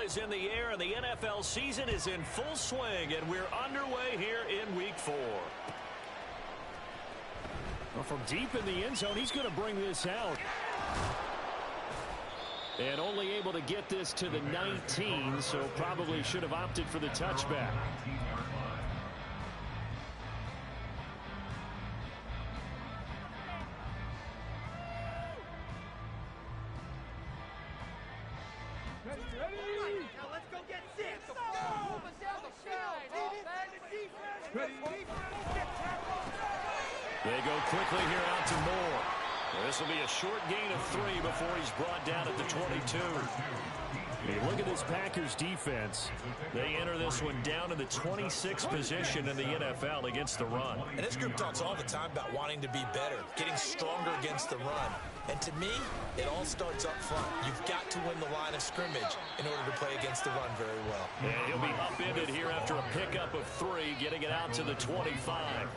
Is in the air, and the NFL season is in full swing, and we're underway here in Week 4. Well, from deep in the end zone, he's going to bring this out. And only able to get this to the 19, so probably should have opted for the touchback. They go quickly here out to Moore. This will be a short gain of 3 before he's brought down at the 22. Hey, look at this Packers defense. They enter this one down in the 26th position in the NFL against the run. And this group talks all the time about wanting to be better, getting stronger against the run. And to me, it all starts up front. You've got to win the line of scrimmage in order to play against the run very well. And he'll be upended here after a pickup of 3, getting it out to the 25.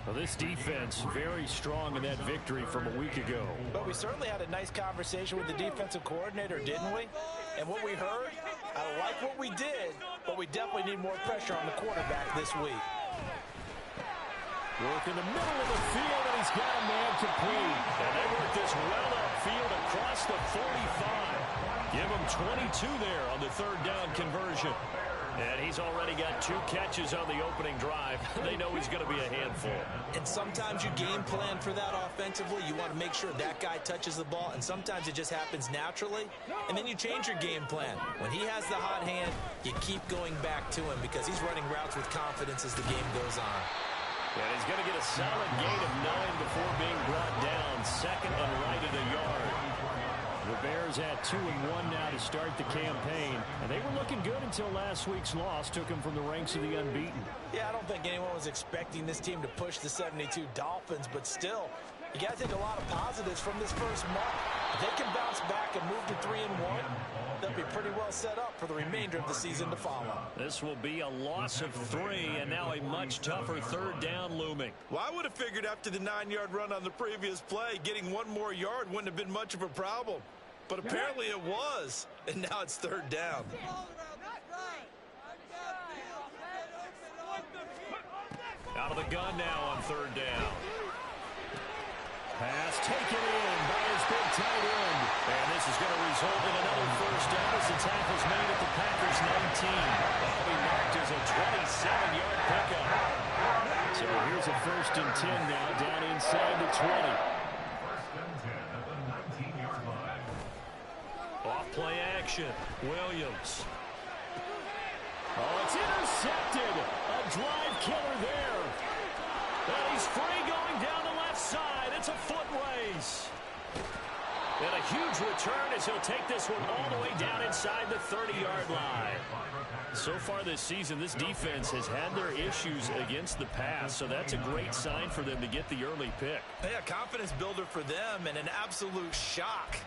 Well, this defense very strong in that victory from a week ago. But we certainly had a nice conversation with the defensive coordinator, didn't we? And what we heard, I like what we did, but we definitely need more pressure on the quarterback this week. Work in the middle of the field, and he's got a man complete. And they work this well upfield across the 45. Give him 22 there on the 3rd down conversion. And he's already got 2 catches on the opening drive. They know he's going to be a handful. And sometimes you game plan for that offensively. You want to make sure that guy touches the ball, and sometimes it just happens naturally. And then you change your game plan. When he has the hot hand, you keep going back to him because he's running routes with confidence as the game goes on. And he's going to get a solid gain of 9 before being brought down. 2nd and right at a yard. The Bears at 2-1 now to start the campaign. And they were looking good until last week's loss took them from the ranks of the unbeaten. Yeah, I don't think anyone was expecting this team to push the 72 Dolphins, but still, you got to take a lot of positives from this first month. If they can bounce back and move to 3-1, they'll be pretty well set up for the remainder of the season to follow. This will be a loss of 3, and now a much tougher 3rd down looming. Well, I would have figured after the 9-yard run on the previous play, getting 1 more yard wouldn't have been much of a problem. But apparently it was, and now it's 3rd down. Out of the gun now on 3rd down. Pass taken in by his big tight end. And this is going to result in another 1st down as the tackle's made at the Packers' 19. That'll be marked as a 27-yard pickup. So here's a 1st and 10 now, down inside the 20. Off play action. Williams. Oh, it's intercepted. A drive killer there. And he's free going down the left side. It's a foot race. And a huge return as he'll take this one all the way down inside the 30-yard line. So far this season, this defense has had their issues against the pass, so that's a great sign for them to get the early pick. Yeah, confidence builder for them and an absolute shock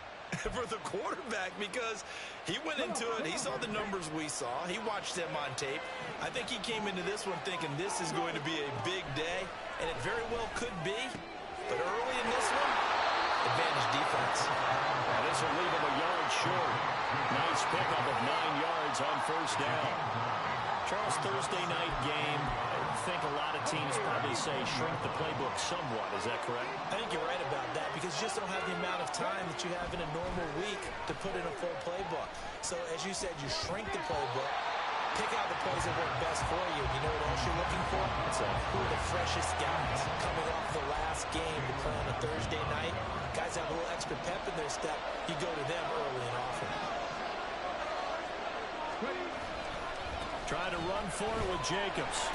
for the quarterback because he went into it. He saw the numbers we saw. He watched them on tape. I think he came into this one thinking this is going to be a big day, and it very well could be. But early in this one, advantage defense. And this will leave him a yard short. Nice pickup of 9 yards on 1st down. Charles, Thursday night game. I think a lot of teams probably say shrink the playbook somewhat. Is that correct? I think you're right about that because you just don't have the amount of time that you have in a normal week to put in a full playbook. So as you said, you shrink the playbook, pick out the plays that work best for you. You know what else you're looking for? Who are the freshest guys coming off the last game to play on a Thursday night? Guys have a little extra pep in their step. You go to them early and often. Trying to run for it with Jacobs.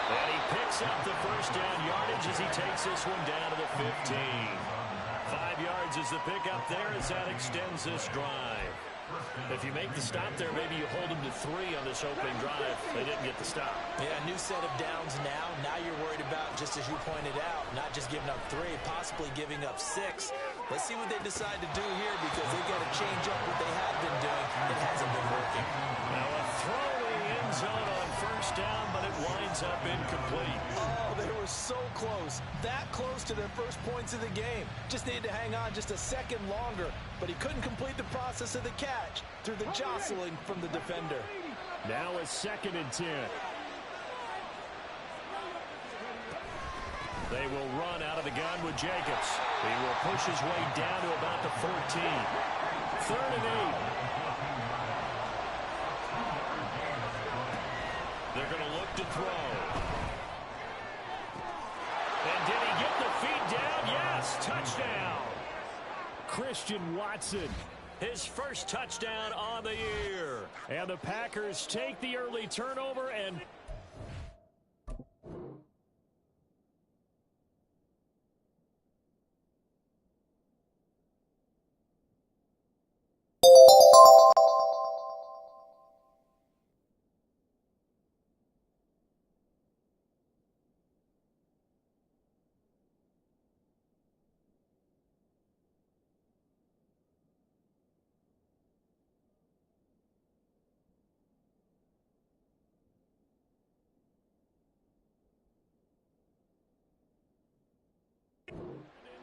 And he picks up the 1st down yardage as he takes this one down to the 15. 5 yards is the pickup there as that extends this drive. If you make the stop there, maybe you hold them to 3 on this opening drive. They didn't get the stop. Yeah, new set of downs now. Now you're worried about, just as you pointed out, not just giving up 3, possibly giving up 6. Let's see what they decide to do here because they've got to change up what they have been doing. It hasn't been working. Now a throw in end zone on first down, but it winds up incomplete. Oh, they were so close. That close to their first points of the game. Just needed to hang on just a second longer, but he couldn't complete the process of the catch through the jostling from the defender. Now a 2nd and 10. They will run out of the gun with Jacobs. He will push his way down to about the 14. 3rd and 8. They're going to look to throw. And did he get the feet down? Yes, touchdown. Christian Watson. His first touchdown on the year. And the Packers take the early turnover and...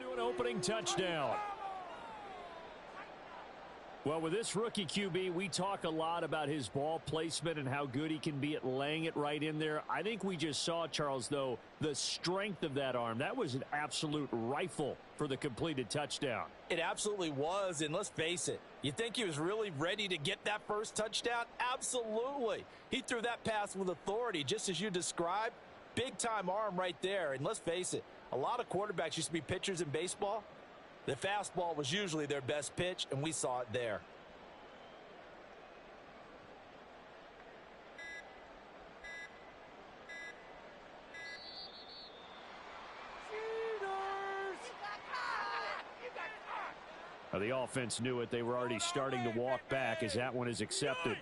into an opening touchdown. Well, with this rookie QB, we talk a lot about his ball placement and how good he can be at laying it right in there. I think we just saw, Charles, though, the strength of that arm. That was an absolute rifle for the completed touchdown. It absolutely was, and let's face it, you think he was really ready to get that first touchdown? Absolutely. He threw that pass with authority, just as you described. Big-time arm right there, and let's face it, a lot of quarterbacks used to be pitchers in baseball. The fastball was usually their best pitch, and we saw it there. Now, the offense knew it. They were already starting to walk back as that one is accepted.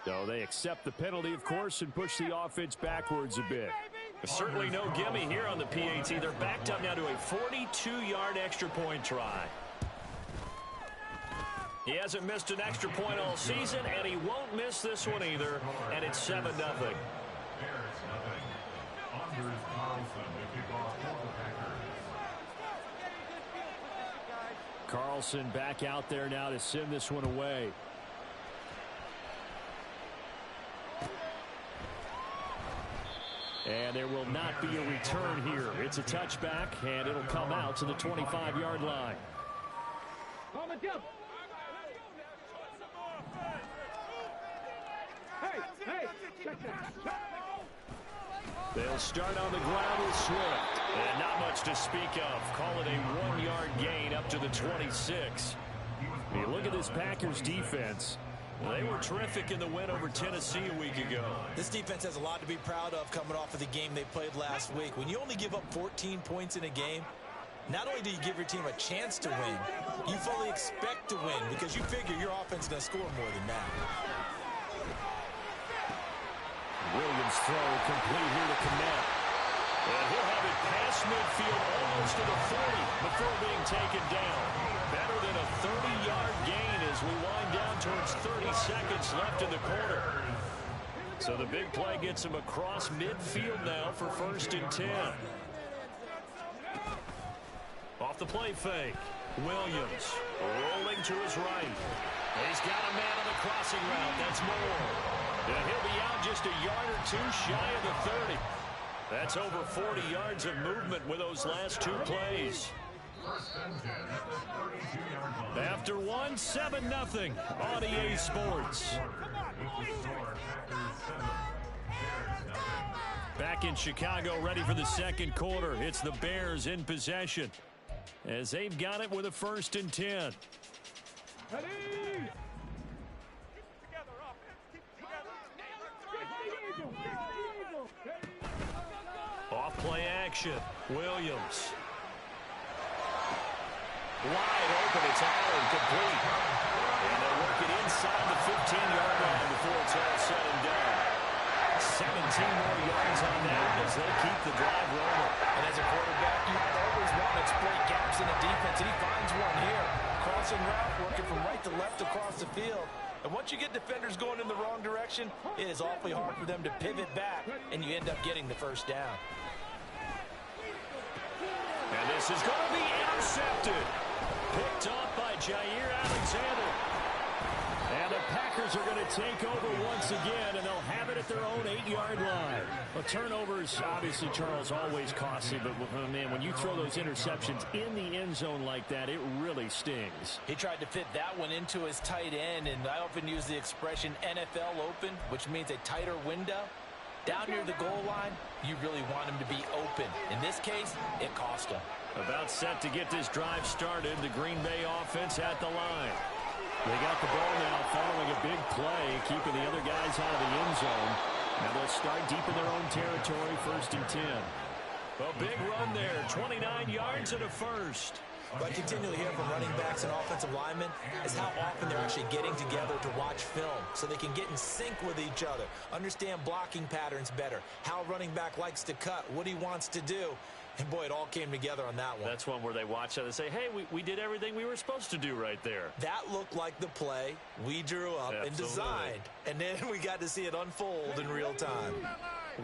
So they accept the penalty, of course, and push the offense backwards a bit. Certainly no gimme here on the PAT. They're backed up now to a 42-yard extra point try. He hasn't missed an extra point all season, and he won't miss this one either, and it's 7-0. Carlson back out there now to send this one away. And there will not be a return here. It's a touchback, and it'll come out to the 25-yard line. They'll start on the ground with Swift. And not much to speak of. Call it a 1-yard gain up to the 26. You look at this Packers defense. They were terrific in the win over Tennessee a week ago. This defense has a lot to be proud of coming off of the game they played last week. When you only give up 14 points in a game, not only do you give your team a chance to win, you fully expect to win because you figure your offense is going to score more than that. Williams throw complete here to Kmet. And he'll have it past midfield almost to the 40 before being taken down. Better than a 30-yard gain as we wind down towards 30 seconds left in the quarter. So the big play gets him across midfield now for 1st and 10. Off the play fake. Williams rolling to his right. He's got a man on the crossing route. That's Moore. And he'll be out just a yard or two shy of the 30. That's over 40 yards of movement with those last two plays. After one, 7-0 on EA Sports. Back in Chicago, ready for the second quarter. It's the Bears in possession as they've got it with a 1st and 10. Off play action. Williams. Wide open. It's Allen, complete. And they'll work it inside the 15-yard line before it's all said and done. 17 more yards on that as they keep the drive rolling. And as a quarterback, you always want to exploit gaps in the defense, and he finds one here. Crossing route, working from right to left across the field. And once you get defenders going in the wrong direction, it is awfully hard for them to pivot back, and you end up getting the first down. And this is going to be intercepted. Picked off by Jair Alexander. And the Packers are going to take over once again, and they'll have it at their own 8-yard line. Well, turnovers, obviously, Charles, always costly, but, man, when you throw those interceptions in the end zone like that, it really stings. He tried to fit that one into his tight end, and I often use the expression NFL open, which means a tighter window. Down near the goal line, you really want him to be open. In this case, it cost him. About set to get this drive started, the Green Bay offense at the line. They got the ball now following a big play, keeping the other guys out of the end zone. Now they'll start deep in their own territory, 1st and 10. A big run there, 29 yards and a first. What I continually hear from running backs and offensive linemen is how often they're actually getting together to watch film so they can get in sync with each other, understand blocking patterns better, how a running back likes to cut, what he wants to do. And, boy, it all came together on that one. That's one where they watch it and say, hey, we did everything we were supposed to do right there. That looked like the play we drew up and designed. And then we got to see it unfold in real time.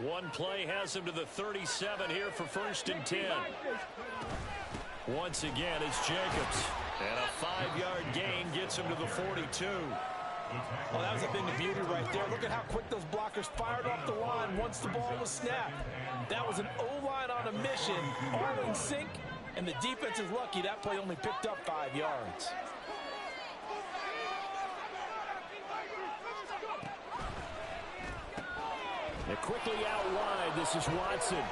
One play has him to the 37 here for 1st and 10. Once again, it's Jacobs. And a 5-yard gain gets him to the 42. Well, that was a thing of beauty right there. Look at how quick those blockers fired off the line once the ball was snapped. That was an O-line on a mission, all in sync, and the defense is lucky that play only picked up 5 yards. They're quickly out wide. This is Watson.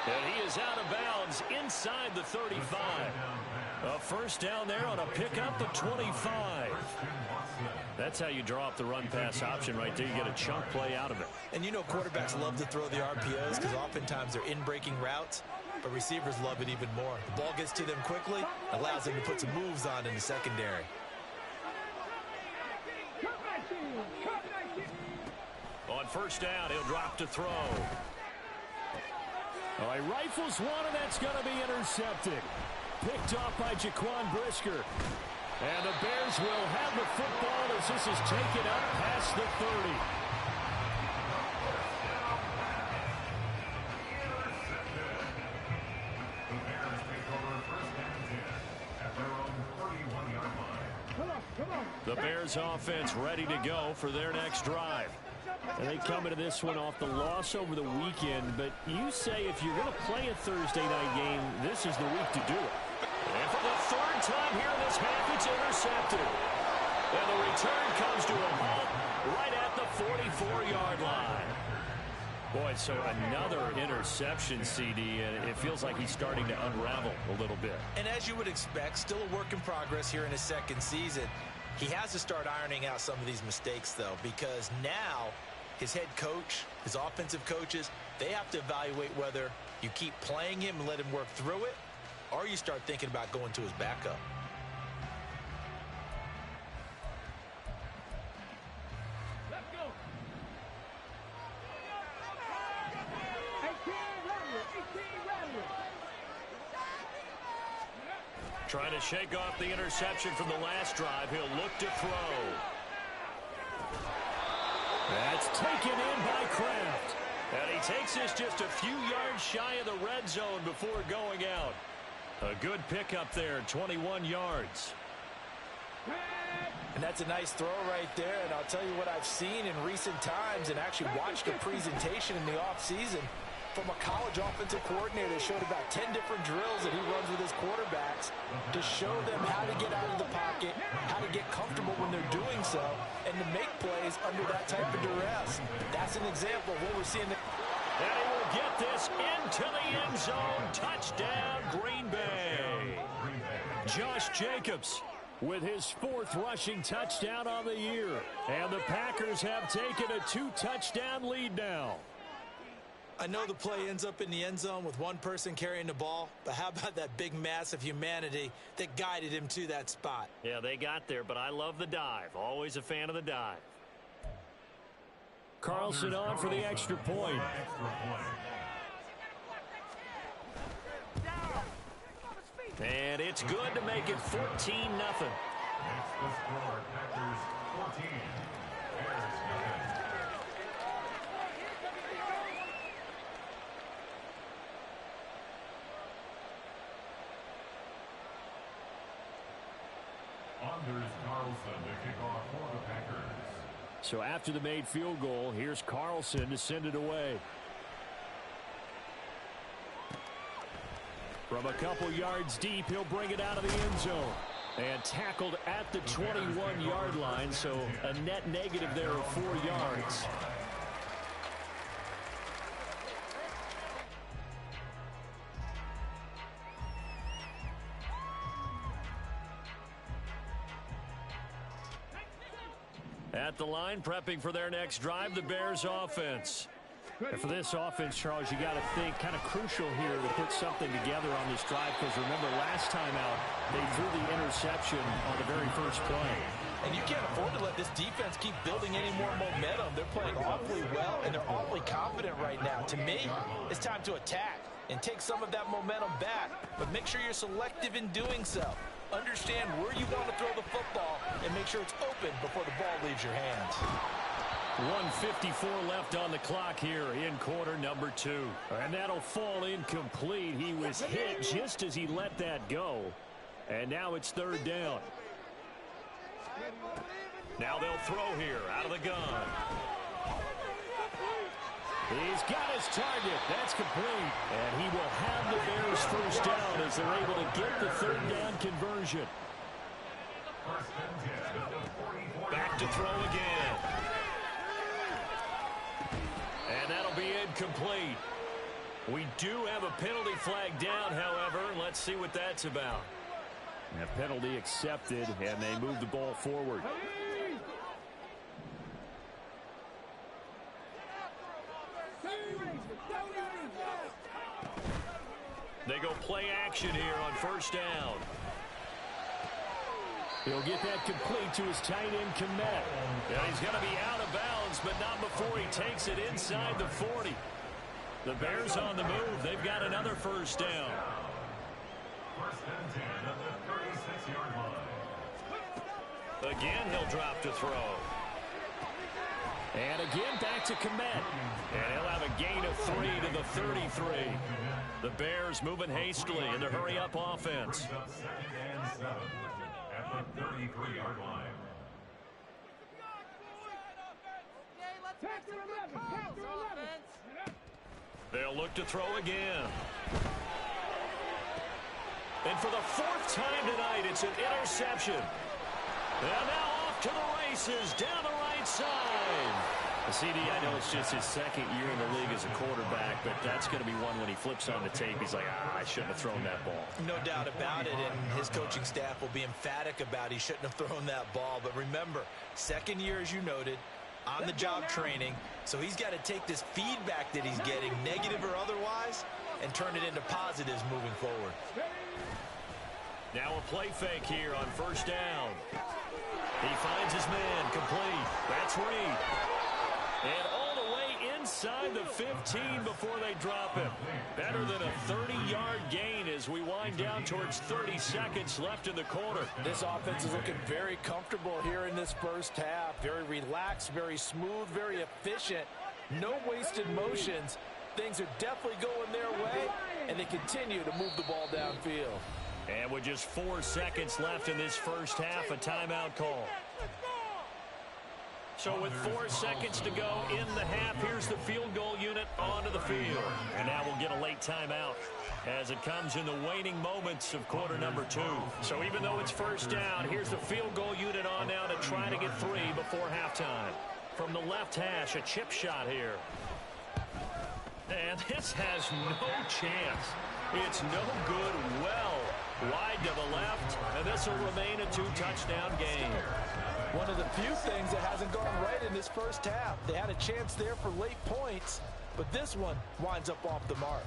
And he is out of bounds inside the 35. A first down there on a pickup at 25. That's how you draw up the run-pass option right there. You get a chunk play out of it. And you know quarterbacks love to throw the RPOs because oftentimes they're in-breaking routes, but receivers love it even more. The ball gets to them quickly, allows them to put some moves on in the secondary. On first down, he'll drop to throw. Oh, he rifles one, and that's going to be intercepted. Picked off by Jaquan Brisker. And the Bears will have the football as this is taken up past the 30. The Bears offense ready to go for their next drive. And they come into this one off the loss over the weekend, but you say if you're going to play a Thursday night game, this is the week to do it. And for the 3rd time here in this half, it's intercepted. And the return comes to a halt right at the 44-yard line. Boy, so another interception, CD, and it feels like he's starting to unravel a little bit. And as you would expect, still a work in progress here in his second season. He has to start ironing out some of these mistakes, though, because now his head coach, his offensive coaches, they have to evaluate whether you keep playing him and let him work through it, or you start thinking about going to his backup. Let's go. Trying to shake off the interception from the last drive. He'll look to throw. That's taken in by Kraft. And he takes this just a few yards shy of the red zone before going out. A good pickup there, 21 yards. And that's a nice throw right there. And I'll tell you what I've seen in recent times and actually watched a presentation in the offseason. from a college offensive coordinator that showed about 10 different drills that he runs with his quarterbacks to show them how to get out of the pocket, how to get comfortable when they're doing so, and to make plays under that type of duress. That's an example of what we're seeing. And he will get this into the end zone. Touchdown, Green Bay. Josh Jacobs with his 4th rushing touchdown on the year. And the Packers have taken a 2-touchdown lead now. I know the play ends up in the end zone with one person carrying the ball, but how about that big mass of humanity that guided him to that spot? Yeah, they got there, but I love the dive. Always a fan of the dive. Carlson on for the extra point. And it's good to make it 14-0. So after the made field goal, here's Carlson to send it away. From a couple yards deep, he'll bring it out of the end zone. And tackled at the 21-yard line, so a net negative there of 4 yards. At the line, prepping for their next drive, the Bears offense. And for this offense, Charles, you got to think kind of crucial here to put something together on this drive, because remember last time out they threw the interception on the very first play. And you can't afford to let this defense keep building any more momentum. They're playing awfully well, and they're awfully confident right now. To me, it's time to attack and take some of that momentum back, but make sure you're selective in doing so. Understand where you want to throw the football and make sure it's open before the ball leaves your hands. 1:54 left on the clock here in quarter number 2. And that'll fall incomplete. He was hit just as he let that go. And now it's 3rd down. Now they'll throw here out of the gun. He's got his target. That's complete. And he will have the Bears first down as they're able to get the 3rd down conversion. Back to throw again. And that'll be incomplete. We do have a penalty flag down, however. Let's see what that's about. And a penalty accepted, and they move the ball forward. They go play action here on 1st down. He'll get that complete to his tight end, Kmet. Yeah, he's going to be out of bounds, but not before he takes it inside the 40. The Bears on the move. They've got another 1st down. 1st and 10 at the 36-yard line. Again, he'll drop to throw. And again, back to Kmet. And he'll have a gain of 3 to the 33. The Bears moving hastily in the hurry-up offense. 2nd and 7 at the 33-yard line. They'll look to throw again. And for the 4th time tonight, it's an interception. And now off to the races down the right side. CD, I know it's just his 2nd year in the league as a quarterback, but that's going to be one when he flips on the tape. He's like, I shouldn't have thrown that ball. No doubt about it, and his coaching staff will be emphatic about he shouldn't have thrown that ball. But remember, 2nd year, as you noted, on-the-job training, so he's got to take this feedback that he's getting, negative or otherwise, and turn it into positives moving forward. Now a play fake here on 1st down. He finds his man, complete. That's Reed. And all the way inside the 15 before they drop him. Better than a 30-yard gain as we wind down towards 30 seconds left in the quarter. This offense is looking very comfortable here in this first half. Very relaxed, very smooth, very efficient. No wasted motions. Things are definitely going their way, and they continue to move the ball downfield. And with just 4 seconds left in this first half, a timeout call. So with 4 seconds to go in the half, here's the field goal unit onto the field. And now we'll get a late timeout as it comes in the waning moments of quarter number 2. So even though it's first down, here's the field goal unit on now to try to get 3 before halftime. From the left hash, a chip shot here. And this has no chance. It's no good, well wide to the left, and this will remain a 2-touchdown game. One of the few things that hasn't gone right in this first half. They had a chance there for late points, but this one winds up off the mark.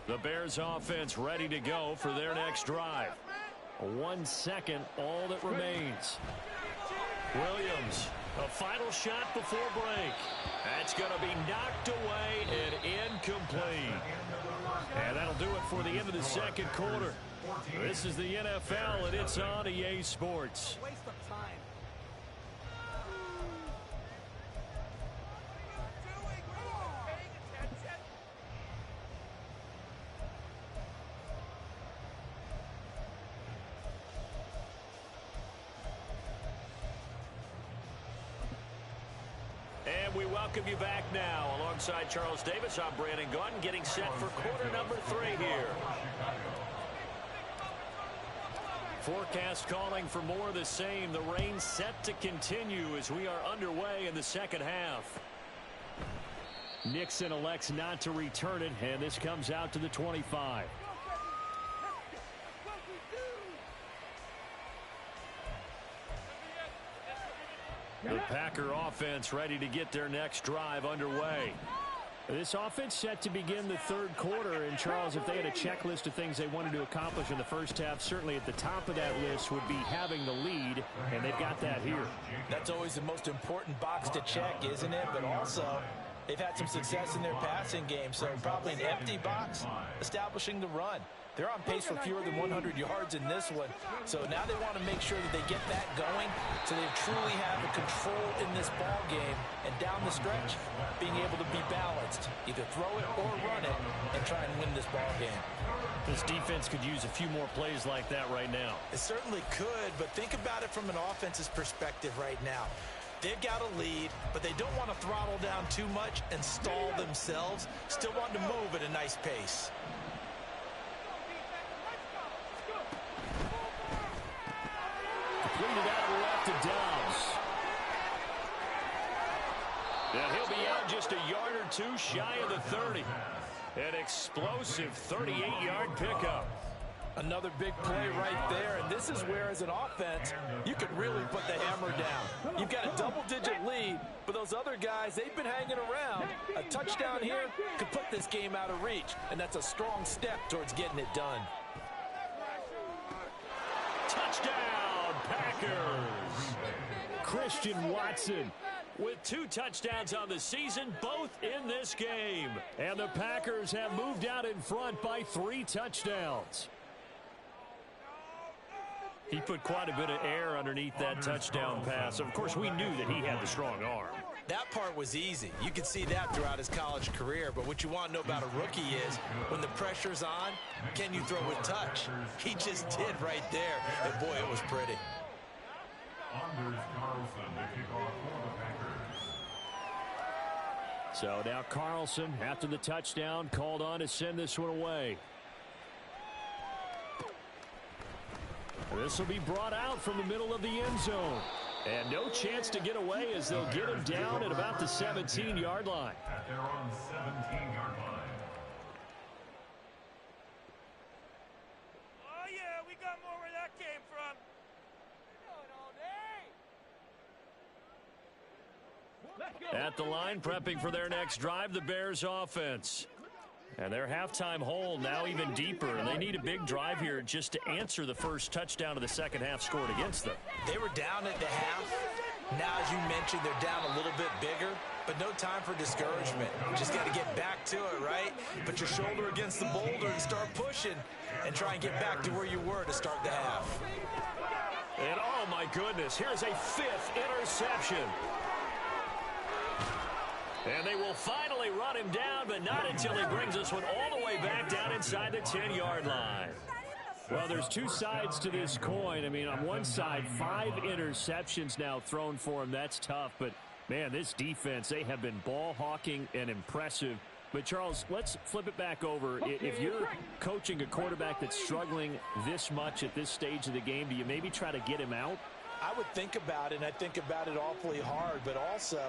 The Bears offense ready to go for their next drive. 1 second, all that remains. Williams, a final shot before break. That's going to be knocked away and incomplete. And that'll do it for the end of the second quarter. This is the NFL, and it's on EA Sports. Waste of time. And we welcome you back now. Alongside Charles Davis, I'm Brandon Gaudin, getting set for quarter number 3 here. Forecast calling for more of the same. The rain set to continue as we are underway in the second half. Nixon elects not to return it, and this comes out to the 25. The Packer offense ready to get their next drive underway. This offense set to begin the third quarter, and Charles, if they had a checklist of things they wanted to accomplish in the first half, certainly at the top of that list would be having the lead, and they've got that here. That's always the most important box to check, isn't it? But also, they've had some success in their passing game, so probably an empty box establishing the run. They're on pace for fewer than 100 yards in this one. So now they want to make sure that they get that going so they truly have a control in this ball game. And down the stretch, being able to be balanced. Either throw it or run it and try and win this ball game. This defense could use a few more plays like that right now. It certainly could, but think about it from an offense's perspective right now. They've got a lead, but they don't want to throttle down too much and stall themselves. Still want to move at a nice pace. Completed out left to Dobbs. And he'll be out just a yard or two shy of the 30. An explosive 38-yard pickup. Another big play right there, and this is where, as an offense, you can really put the hammer down. You've got a double-digit lead, but those other guys, they've been hanging around. A touchdown here could put this game out of reach, and that's a strong step towards getting it done. Touchdown, Packers! Christian Watson with 2 touchdowns on the season, both in this game. And the Packers have moved out in front by 3 touchdowns. He put quite a bit of air underneath that touchdown pass. Of course, we knew that he had the strong arm. That part was easy. You could see that throughout his college career. But what you want to know about a rookie is when the pressure's on, can you throw with touch? He just did right there. And boy, it was pretty. Anders Carlson to kick off for the Packers. So now Carlson, after the touchdown, called on to send this one away. This will be brought out from the middle of the end zone. And no chance to get away as they'll get him down at about the 17-yard line. At their own 17-yard line. Oh, yeah, we got more where that came from. At the line, prepping for their next drive, the Bears offense. And their halftime hole now even deeper, and they need a big drive here just to answer the first touchdown of the second half scored against them. They were down at the half. Now, as you mentioned, they're down a little bit bigger, but no time for discouragement. Just got to get back to it, right? Put your shoulder against the boulder and start pushing and try and get back to where you were to start the half. And oh my goodness, here's a 5th interception. And they will finally run him down, but not until he brings this one all the way back down inside the 10-yard line. Well, there's two sides to this coin. I mean, on one side, 5 interceptions now thrown for him. That's tough. But, man, this defense, they have been ball hawking and impressive. But, Charles, let's flip it back over. If you're coaching a quarterback that's struggling this much at this stage of the game, do you maybe try to get him out? I would think about it, and I think about it awfully hard. But also,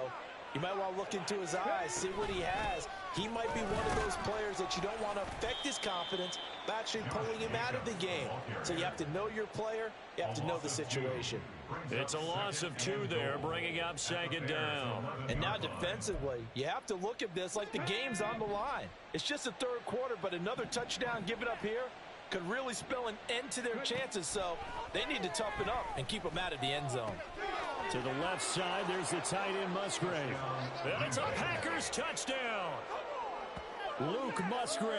you might want to look into his eyes, see what he has. He might be one of those players that you don't want to affect his confidence by actually pulling him out of the game. So you have to know your player. You have to know the situation. It's a loss of 2 there, bringing up 2nd down. And now defensively, you have to look at this like the game's on the line. It's just the 3rd quarter, but another touchdown given up here could really spell an end to their chances. So they need to toughen up and keep them out of the end zone. To the left side, there's the tight end, Musgrave. And it's a Packers touchdown. Luke Musgrave.